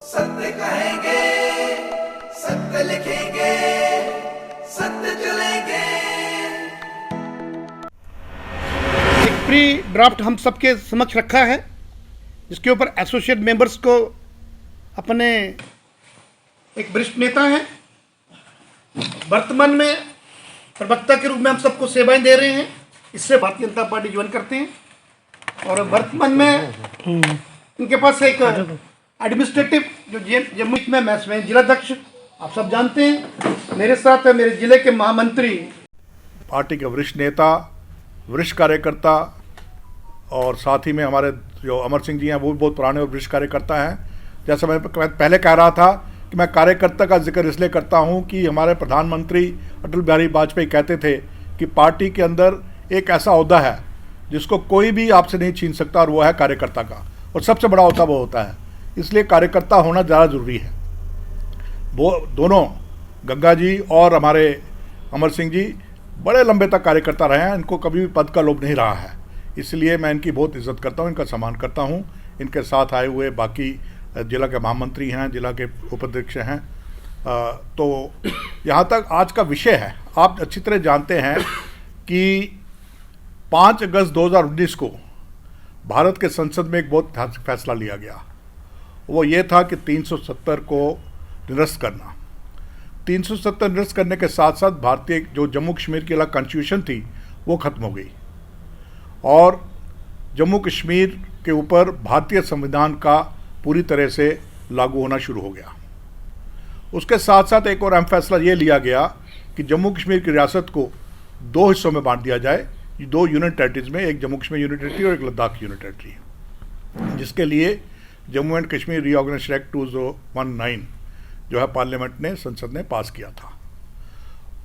सत्य कहेंगे, सत्य लिखेंगे, सत्य चलेंगे। एक प्री ड्राफ्ट हम सबके समक्ष रखा है, जिसके ऊपर एसोसिएट मेंबर्स को अपने एक वरिष्ठ नेता हैं, वर्तमान में प्रवक्ता के रूप में हम सबको सेवाएं दे रहे हैं। इससे भारतीय जनता पार्टी ज्वाइन करते हैं और वर्तमान में इनके पास एक एडमिनिस्ट्रेटिव जो जम्मू में मैं जिलाध्यक्ष आप सब जानते हैं, मेरे साथ मेरे जिले के महामंत्री, पार्टी के वरिष्ठ नेता, वरिष्ठ कार्यकर्ता और साथ ही में हमारे जो अमर सिंह जी हैं वो भी बहुत पुराने और वरिष्ठ कार्यकर्ता हैं। जैसा मैं पहले कह रहा था कि मैं कार्यकर्ता का जिक्र इसलिए करता हूं कि हमारे प्रधानमंत्री अटल बिहारी वाजपेयी कहते थे कि पार्टी के अंदर एक ऐसा ओहदा है जिसको कोई भी आपसे नहीं छीन सकता और वो है कार्यकर्ता का, और सबसे बड़ा ओहदा वो होता है। इसलिए कार्यकर्ता होना ज़्यादा ज़रूरी है। वो दोनों गंगा जी और हमारे अमर सिंह जी बड़े लंबे तक कार्यकर्ता रहे हैं, इनको कभी भी पद का लोभ नहीं रहा है। इसलिए मैं इनकी बहुत इज्जत करता हूँ, इनका सम्मान करता हूँ। इनके साथ आए हुए बाकी जिला के महामंत्री हैं, जिला के उपाध्यक्ष हैं। तो यहाँ तक आज का विषय है। आप अच्छी तरह जानते हैं कि 5 अगस्त 2019 को भारत के संसद में एक बहुत फैसला लिया गया। वो ये था कि 370 को निरस्त करना। 370 निरस्त करने के साथ साथ भारतीय जो जम्मू कश्मीर की अलग कॉन्स्टिट्यूशन थी वो ख़त्म हो गई और जम्मू कश्मीर के ऊपर भारतीय संविधान का पूरी तरह से लागू होना शुरू हो गया। उसके साथ साथ एक और अहम फैसला ये लिया गया कि जम्मू कश्मीर की रियासत को 2 हिस्सों में बांट दिया जाए, 2 यूनियन टेरिटरीज में, एक जम्मू कश्मीर यूनियन टेरिटरी और एक लद्दाख यूनियन टेरिटरी, जिसके लिए Jammu and Kashmir reorganisation act 2019 जो है पार्लियामेंट ने, संसद ने पास किया था।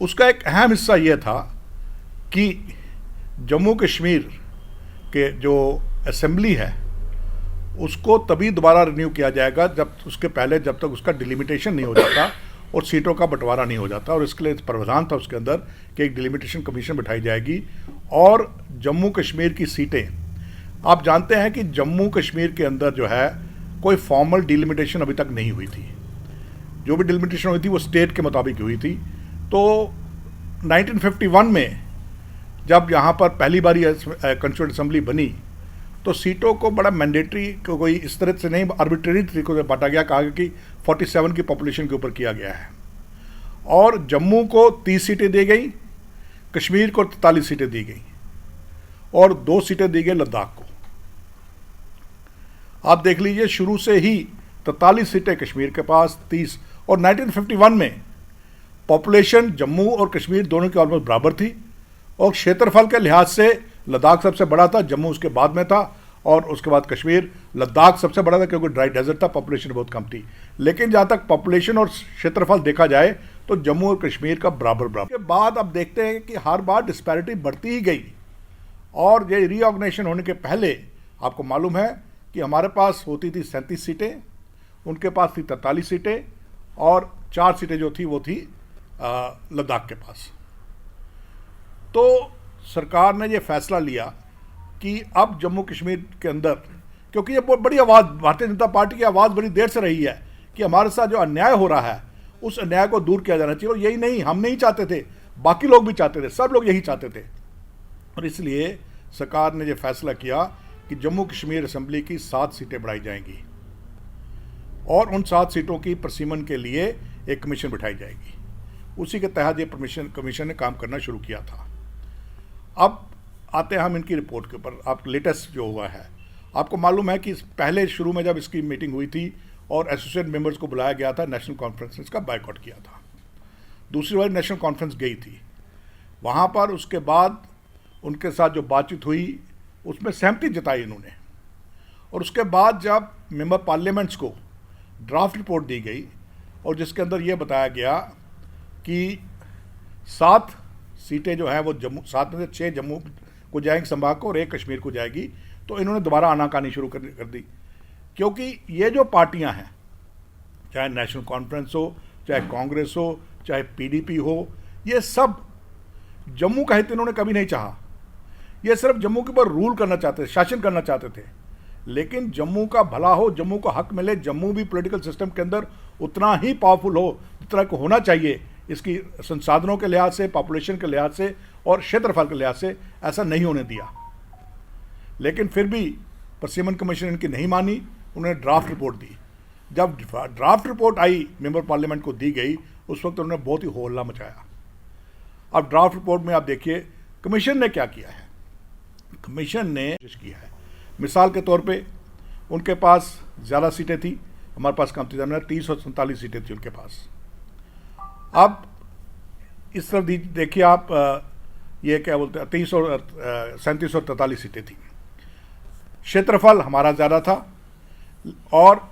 उसका एक अहम हिस्सा यह था कि जम्मू कश्मीर के जो असेंबली है उसको तभी दोबारा रिन्यू किया जाएगा जब उसके पहले, जब तक उसका डिलिमिटेशन नहीं हो जाता और सीटों का बंटवारा नहीं हो जाता। और इसके लिए प्रावधान था उसके अंदर कि एक डिलिमिटेशन कमीशन बिठाई जाएगी और जम्मू कश्मीर की सीटें, आप जानते हैं कि जम्मू कश्मीर के अंदर जो है कोई फॉर्मल डिलिमिटेशन अभी तक नहीं हुई थी। जो भी डिलिमिटेशन हुई थी वो स्टेट के मुताबिक हुई थी। तो 1951 में जब यहाँ पर पहली बारी कॉन्स्टिट्यूएंट असेंबली बनी तो सीटों को बड़ा मैंडेटरी, कोई इस तरह से नहीं, आर्बिट्रेरी तरीकों से बांटा गया। कहा कि 47 की पॉपुलेशन के ऊपर किया गया है और जम्मू को 30 सीटें दी गई, कश्मीर को 43 सीटें दी गई और 2 सीटें दी गई लद्दाख को। आप देख लीजिए, शुरू से ही 43 सीटें कश्मीर के पास, 30। और 1951 में पॉपुलेशन जम्मू और कश्मीर दोनों की ऑलमोस्ट बराबर थी और क्षेत्रफल के लिहाज से लद्दाख सबसे बड़ा था, जम्मू उसके बाद में था और उसके बाद कश्मीर। लद्दाख सबसे बड़ा था क्योंकि ड्राई डेजर्ट था, पॉपुलेशन बहुत कम थी। लेकिन जहाँ तक पॉपुलेशन और क्षेत्रफल देखा जाए तो जम्मू और कश्मीर का बराबर के बाद अब देखते हैं कि हर बार डिस्पैरिटी बढ़ती ही गई। और ये रीऑर्गेनाइजेशन होने के पहले आपको मालूम है कि हमारे पास होती थी 37 सीटें, उनके पास थी 43 सीटें और 4 सीटें जो थी वो थी लद्दाख के पास। तो सरकार ने ये फैसला लिया कि अब जम्मू कश्मीर के अंदर, क्योंकि ये बहुत बड़ी आवाज़, भारतीय जनता पार्टी की आवाज़ बड़ी देर से रही है कि हमारे साथ जो अन्याय हो रहा है उस अन्याय को दूर किया जाना चाहिए। और यही नहीं, हम नहीं चाहते थे, बाकी लोग भी चाहते थे, सब लोग यही चाहते थे। और इसलिए सरकार ने ये फैसला किया कि जम्मू कश्मीर असेंबली की 7 सीटें बढ़ाई जाएंगी और उन 7 सीटों की प्रसीमन के लिए एक कमीशन बिठाई जाएगी। उसी के तहत ये कमीशन ने काम करना शुरू किया था। अब आते हैं हम इनकी रिपोर्ट के ऊपर। आप लेटेस्ट जो हुआ है, आपको मालूम है कि पहले शुरू में जब इसकी मीटिंग हुई थी और एसोसिएट मेंबर्स को बुलाया गया था, नेशनल कॉन्फ्रेंस ने इसका बायकॉट किया था। दूसरी बार नेशनल कॉन्फ्रेंस गई थी वहाँ पर, उसके बाद उनके साथ जो बातचीत हुई उसमें सहमति जताई इन्होंने। और उसके बाद जब मेंबर पार्लियामेंट्स को ड्राफ्ट रिपोर्ट दी गई और जिसके अंदर ये बताया गया कि 7 सीटें जो हैं वो जम्मू, 7 में से 6 जम्मू को जाएंगी संभाग को और 1 कश्मीर को जाएगी, तो इन्होंने दोबारा आनाकानी शुरू कर दी। क्योंकि ये जो पार्टियां हैं, चाहे नेशनल कॉन्फ्रेंस हो, चाहे कांग्रेस हो, चाहे पीडीपी हो, ये सब जम्मू का हित इन्होंने कभी नहीं चाहा। ये सिर्फ जम्मू के ऊपर रूल करना चाहते थे, शासन करना चाहते थे। लेकिन जम्मू का भला हो, जम्मू को हक मिले, जम्मू भी पॉलिटिकल सिस्टम के अंदर उतना ही पावरफुल हो जितना को होना चाहिए, इसकी संसाधनों के लिहाज से, पॉपुलेशन के लिहाज से और क्षेत्रफल के लिहाज से, ऐसा नहीं होने दिया। लेकिन फिर भी परसिमन कमीशन इनकी नहीं मानी, उन्होंने ड्राफ्ट रिपोर्ट दी। जब ड्राफ्ट रिपोर्ट आई मेंबर पार्लियामेंट को दी गई, उस वक्त उन्होंने बहुत ही हो हल्ला मचाया। अब ड्राफ्ट रिपोर्ट में आप देखिए कमीशन ने क्या किया है। कमीशन ने कोशिश किया है, मिसाल के तौर पे उनके पास ज़्यादा सीटें थी, हमारे पास कम थी, 347 सीटें थी उनके पास। अब इस तरफ देखिए आप, ये क्या बोलते हैं, 3743 सीटें थी। क्षेत्रफल हमारा ज़्यादा था और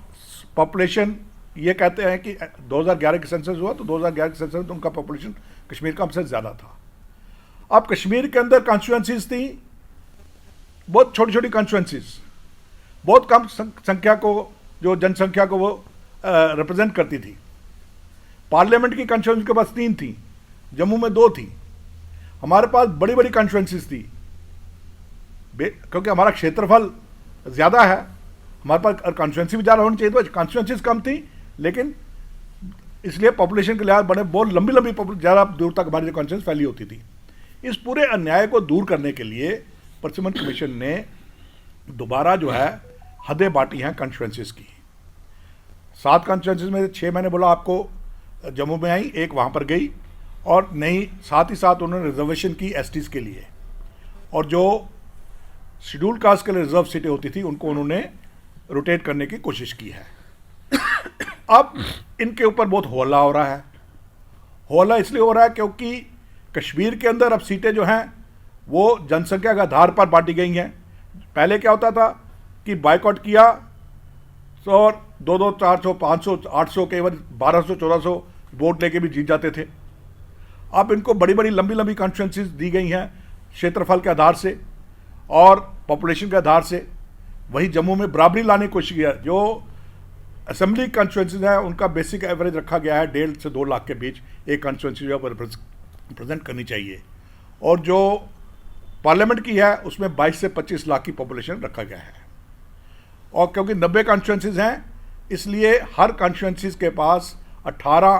पॉपुलेशन, ये कहते हैं कि 2011 के सेंसस हुआ तो 2011 के सेंसस में तो उनका पॉपुलेशन कश्मीर का हमसे ज़्यादा था। अब कश्मीर के अंदर कॉन्स्टिट्यूएंसीज थी, बहुत छोटी छोटी कॉन्स्टिट्यूएंसीज, बहुत कम संख्या को, जो जनसंख्या को वो रिप्रेजेंट करती थी। पार्लियामेंट की कॉन्स्टिट्यूएंसी के पास 3 थी, जम्मू में 2 थी। हमारे पास बड़ी बड़ी कॉन्स्टिट्यूएंसीज थी, क्योंकि हमारा क्षेत्रफल ज़्यादा है, हमारे पास कॉन्स्टिट्यूएंसी भी ज़्यादा होनी चाहिए, तो कॉन्स्टिट्यूएंसीज कम थी, लेकिन इसलिए पॉपुलेशन के लिहाज बड़े बहुत लंबी लंबी ज़्यादा दूर तक हमारी कॉन्स्टिट्यूएंसी फैली होती थी। इस पूरे अन्याय को दूर करने के लिए परसिमन कमीशन ने दोबारा जो है हदें बांटी हैं कॉन्स्टिट्यूएंसीज की। 7 कॉन्स्टिट्यूएंसीज में 6 मैंने बोला आपको जम्मू में आई, 1 वहाँ पर गई, और नहीं, साथ ही साथ उन्होंने रिजर्वेशन की एसटीज़ के लिए, और जो शेड्यूल कास्ट के लिए रिजर्व सीटें होती थी उनको उन्होंने रोटेट करने की कोशिश की है। अब इनके ऊपर बहुत होला हो रहा है। होला इसलिए हो रहा है क्योंकि कश्मीर के अंदर अब सीटें जो हैं वो जनसंख्या के आधार पर बांटी गई हैं। पहले क्या होता था कि बायकॉट किया और 200, 400, 500, 800, कई बार 1200, 1400 वोट लेके भी जीत जाते थे। अब इनको बड़ी बड़ी लंबी लंबी कॉन्स्टिट्यूएंसीज दी गई हैं क्षेत्रफल के आधार से और पॉपुलेशन के आधार से। वही जम्मू में बराबरी लाने की कोशिश किया। जो असेंबली कॉन्स्टिट्यूएंसीज हैं उनका बेसिक एवरेज रखा गया है 1.5 से 2 लाख के बीच एक कॉन्स्टिट्यूएंसी जो रिप्रेजेंट करनी चाहिए, और जो पार्लियामेंट की है उसमें 22 से 25 लाख की पॉपुलेशन रखा गया है। और क्योंकि 90 कॉन्स्टिट्यूएंसीज हैं, इसलिए हर कॉन्स्टिट्यूएंसीज के पास 18,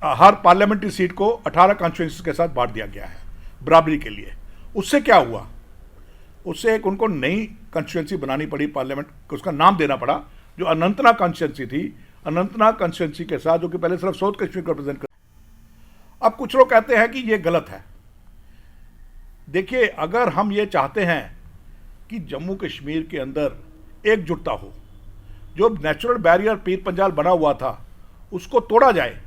हर पार्लियामेंट्री सीट को 18 कॉन्स्टिट्यूएंसीज के साथ बांट दिया गया है बराबरी के लिए। उससे क्या हुआ, उससे एक उनको नई कॉन्स्टिट्यूएंसी बनानी पड़ी, पार्लियामेंट को उसका नाम देना पड़ा, जो अनंतनाग कॉन्स्टिट्यूएंसी थी। अनंतनाग कॉन्स्टिट्यूएंसी के साथ, जो कि पहले सिर्फ साउथ कश्मीर को रिप्रेजेंट कर। अब कुछ लोग कहते हैं कि ये गलत है। देखिए, अगर हम ये चाहते हैं कि जम्मू कश्मीर के अंदर एकजुटता हो, जो नेचुरल बैरियर पीर पंजाल बना हुआ था उसको तोड़ा जाए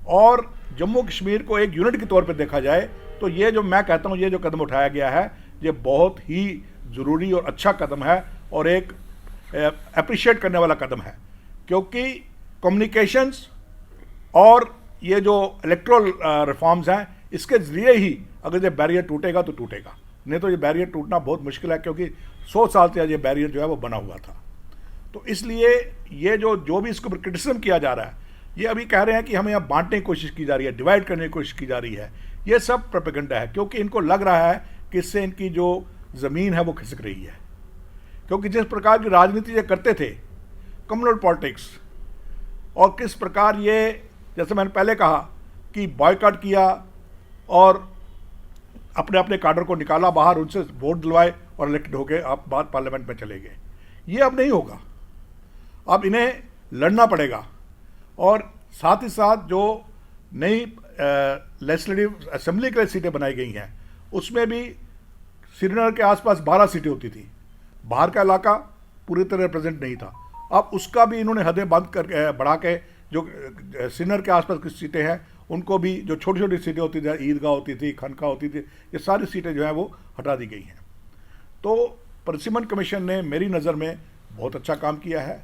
और जम्मू कश्मीर को एक यूनिट के तौर पर देखा जाए, तो ये जो मैं कहता हूँ, ये जो कदम उठाया गया है, ये बहुत ही ज़रूरी और अच्छा कदम है और एक अप्रिशिएट करने वाला कदम है। क्योंकि कम्युनिकेशंस और ये जो इलेक्ट्रल रिफॉर्म्स हैं, इसके ज़रिए ही अगर ये बैरियर टूटेगा तो टूटेगा, नहीं तो ये बैरियर टूटना बहुत मुश्किल है, क्योंकि 100 साल से ये बैरियर जो है वो बना हुआ था। तो इसलिए ये जो भी इसको क्रिटिसिज्म किया जा रहा है, ये अभी कह रहे हैं कि हमें यहाँ बांटने की कोशिश की जा रही है, डिवाइड करने की कोशिश की जा रही है, ये सब प्रोपेगेंडा है। क्योंकि इनको लग रहा है कि इससे इनकी जो ज़मीन है वो खिसक रही है। क्योंकि जिस प्रकार की राजनीति ये करते थे, कम्युनल पॉलिटिक्स, और किस प्रकार ये, जैसे मैंने पहले कहा कि बॉयकॉट किया और अपने अपने काडर को निकाला बाहर, उनसे वोट दिलवाए और इलेक्टेड हो गए, आप बात पार्लियामेंट में चले गए, ये अब नहीं होगा। अब इन्हें लड़ना पड़ेगा। और साथ ही साथ जो नई लेजिस्लेटिव असेंबली के लिए सीटें बनाई गई हैं, उसमें भी श्रीनगर के आसपास 12 सीटें होती थी, बाहर का इलाका पूरी तरह रिप्रेजेंट नहीं था। अब उसका भी इन्होंने हदें बंद कर बढ़ा के, जो श्रीनगर के आसपास की सीटें हैं उनको भी, जो छोटी छोटी सीटें होती थी, ईदगाह होती थी, खनका होती थी, ये सारी सीटें जो हैं वो हटा दी गई हैं। तो परसिमन कमीशन ने मेरी नज़र में बहुत अच्छा काम किया है।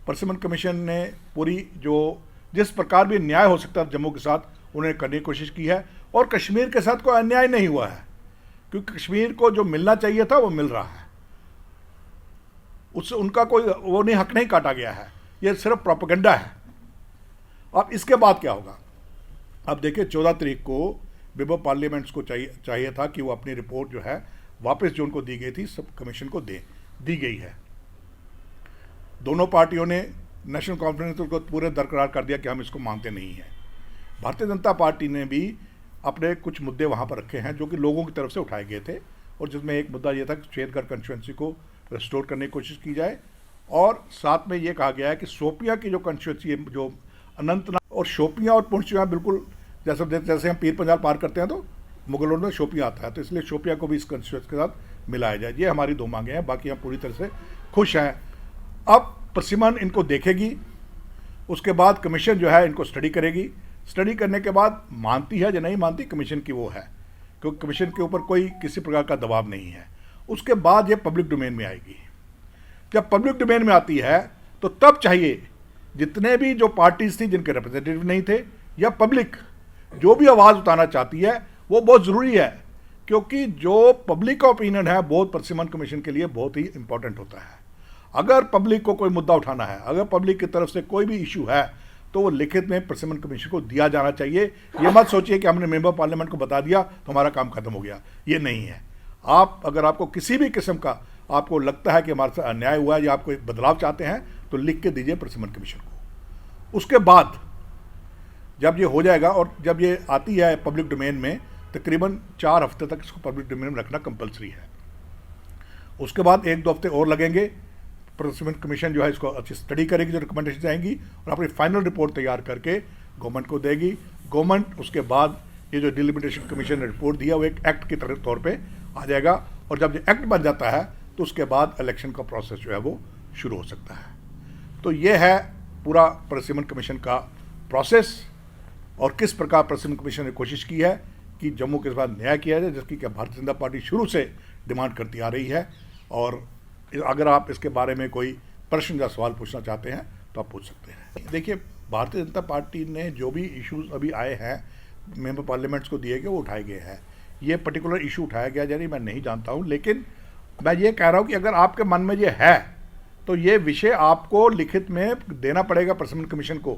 परसिमन कमीशन ने पूरी जो जिस प्रकार भी न्याय हो सकता है जम्मू के साथ, उन्हें करने की कोशिश की है। और कश्मीर के साथ कोई अन्याय नहीं हुआ है, क्योंकि कश्मीर को जो मिलना चाहिए था वो मिल रहा है, उससे उनका कोई वो नहीं, हक नहीं काटा गया है। ये सिर्फ प्रोपेगेंडा है। अब इसके बाद क्या होगा, अब देखिए 14 तारीख को मेंबर पार्लियामेंट्स को चाहिए था कि वो अपनी रिपोर्ट जो है वापस जो उनको दी गई थी सब कमीशन को दी गई है। दोनों पार्टियों ने नेशनल कॉन्फ्रेंस को पूरे दरकरार कर दिया कि हम इसको मानते नहीं हैं। भारतीय जनता पार्टी ने भी अपने कुछ मुद्दे वहाँ पर रखे हैं जो कि लोगों की तरफ से उठाए गए थे, और जिसमें एक मुद्दा ये था कि शेरगढ़ कंस्टिट्यूंसी को रिस्टोर करने की कोशिश की जाए, और साथ में ये कहा गया है कि शोपियां की जो कंस्टिट्यूंसी है, जो अनंतनाग और शोपियां और पुंछियां बिल्कुल जैसे हम पीर पंजाल पार करते हैं तो मुगल रोड में शोपियां आता है, तो इसलिए शोपियां को भी इस कंस्टिट्यूंसी के साथ मिलाया जाए। ये हमारी 2 मांगे हैं, बाकी हम पूरी तरह से खुश हैं। अब परसिमन इनको देखेगी, उसके बाद कमीशन जो है इनको स्टडी करेगी। स्टडी करने के बाद मानती है या नहीं मानती, कमीशन की वो है, क्योंकि कमीशन के ऊपर कोई किसी प्रकार का दबाव नहीं है। उसके बाद ये पब्लिक डोमेन में आएगी। जब पब्लिक डोमेन में आती है तो तब चाहिए जितने भी जो पार्टीज थी जिनके रिप्रेजेंटेटिव नहीं थे, या पब्लिक जो भी आवाज़ उठाना चाहती है, वो बहुत ज़रूरी है, क्योंकि जो पब्लिक का ओपिनियन है बहुत परसिमन कमीशन के लिए बहुत ही इंपॉर्टेंट होता है। अगर पब्लिक को कोई मुद्दा उठाना है, अगर पब्लिक की तरफ से कोई भी इशू है, तो वो लिखित में परसिमन कमीशन को दिया जाना चाहिए। ये मत सोचिए कि हमने मेंबर पार्लियामेंट को बता दिया तो हमारा काम खत्म हो गया, ये नहीं है। अगर आपको किसी भी किस्म का आपको लगता है कि हमारे साथ अन्याय हुआ है या आप कोई बदलाव चाहते हैं, तो लिख के दीजिए परसिमन कमीशन को। उसके बाद जब ये हो जाएगा और जब ये आती है पब्लिक डोमेन में, तकरीबन 4 हफ्ते तक इसको पब्लिक डोमेन में रखना कंपलसरी है। उसके बाद 1-2 हफ्ते और लगेंगे। परसिमन कमीशन जो है इसको अच्छी स्टडी करेगी, जो रिकमेंडेशन आएंगी, और अपनी फाइनल रिपोर्ट तैयार करके गवर्नमेंट को देगी। गवर्नमेंट उसके बाद ये जो डिलिमिटेशन कमीशन ने रिपोर्ट दिया वो एक एक्ट के तौर पे आ जाएगा, और जब ये एक्ट बन जाता है तो उसके बाद इलेक्शन का प्रोसेस जो है वो शुरू हो सकता है। तो ये है पूरा परसिमन कमीशन का प्रोसेस, और किस प्रकार परसिमन कमीशन ने कोशिश की है कि जम्मू के बाद न्याय किया जाए, जिसकी कि भारतीय जनता पार्टी शुरू से डिमांड करती आ रही है। और अगर आप इसके बारे में कोई प्रश्न या सवाल पूछना चाहते हैं तो आप पूछ सकते हैं। देखिए, भारतीय जनता पार्टी ने जो भी इश्यूज अभी आए हैं मेंबर पार्लियामेंट्स को दिए गए, वो उठाए गए हैं। ये पर्टिकुलर इशू उठाया गया यानी मैं नहीं जानता हूँ, लेकिन मैं ये कह रहा हूँ कि अगर आपके मन में ये है तो ये विषय आपको लिखित में देना पड़ेगा परसिमन कमीशन को।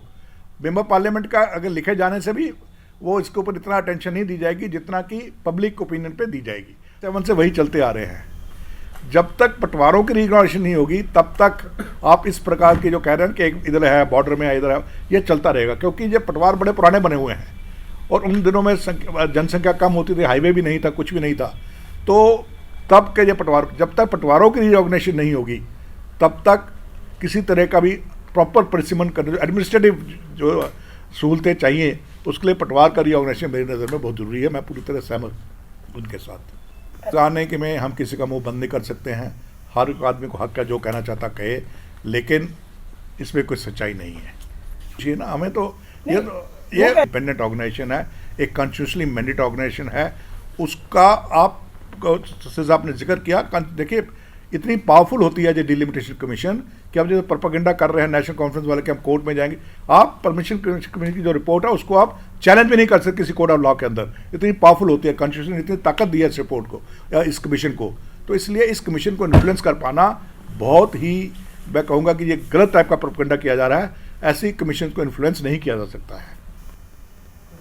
मेंबर पार्लियामेंट का अगर लिखे जाने से भी वो इसके ऊपर इतना अटेंशन नहीं दी जाएगी जितना कि पब्लिक ओपिनियन पे दी जाएगी। 7 से वही चलते आ रहे हैं। जब तक पटवारों की रिकॉग्निशन नहीं होगी तब तक आप इस प्रकार के जो कह रहे हैं कि एक इधर है बॉर्डर में है, इधर है, ये चलता रहेगा, क्योंकि ये पटवार बड़े पुराने बने हुए हैं और उन दिनों में जनसंख्या कम होती थी, हाईवे भी नहीं था, कुछ भी नहीं था। तो तब के ये पटवार, जब तक पटवारों की रिकॉग्निशन नहीं होगी तब तक किसी तरह का भी प्रॉपर परसिमन करने, जो एडमिनिस्ट्रेटिव जो सहूलतें चाहिए, उसके लिए पटवार का रिकॉग्निशन मेरी नज़र में बहुत ज़रूरी है। मैं पूरी तरह सहमत उनके साथ। जाने कि में हम किसी का मुंह बंद नहीं कर सकते हैं, हर आदमी को हक है जो कहना चाहता कहे, लेकिन इसमें कोई सच्चाई नहीं है जी ना। हमें तो ये इंडिपेंडेंट ऑर्गेनाइजेशन है, एक कॉन्स्टिट्यूशनली मैंडेट ऑर्गेनाइजेशन है, उसका आपने जिक्र किया। देखिए, इतनी पावरफुल होती है जो डिलिमिटेशन कमीशन कि अब जो प्रोपेगेंडा कर रहे हैं नेशनल कॉन्फ्रेंस वाले कि हम कोर्ट में जाएंगे, आप परमिशन कमीशन की जो रिपोर्ट है उसको आप चैलेंज भी नहीं कर सकते किसी कोर्ट ऑफ लॉ के अंदर। इतनी पावरफुल होती है, कॉन्स्टिट्यूशन ने इतनी ताकत दी है इस रिपोर्ट को या इस कमीशन को। तो इसलिए इस कमीशन को इन्फ्लुएंस कर पाना बहुत ही, मैं कहूँगा कि ये गलत टाइप का प्रोपेगेंडा किया जा रहा है। ऐसी कमीशन को इन्फ्लुएंस नहीं किया जा सकता है।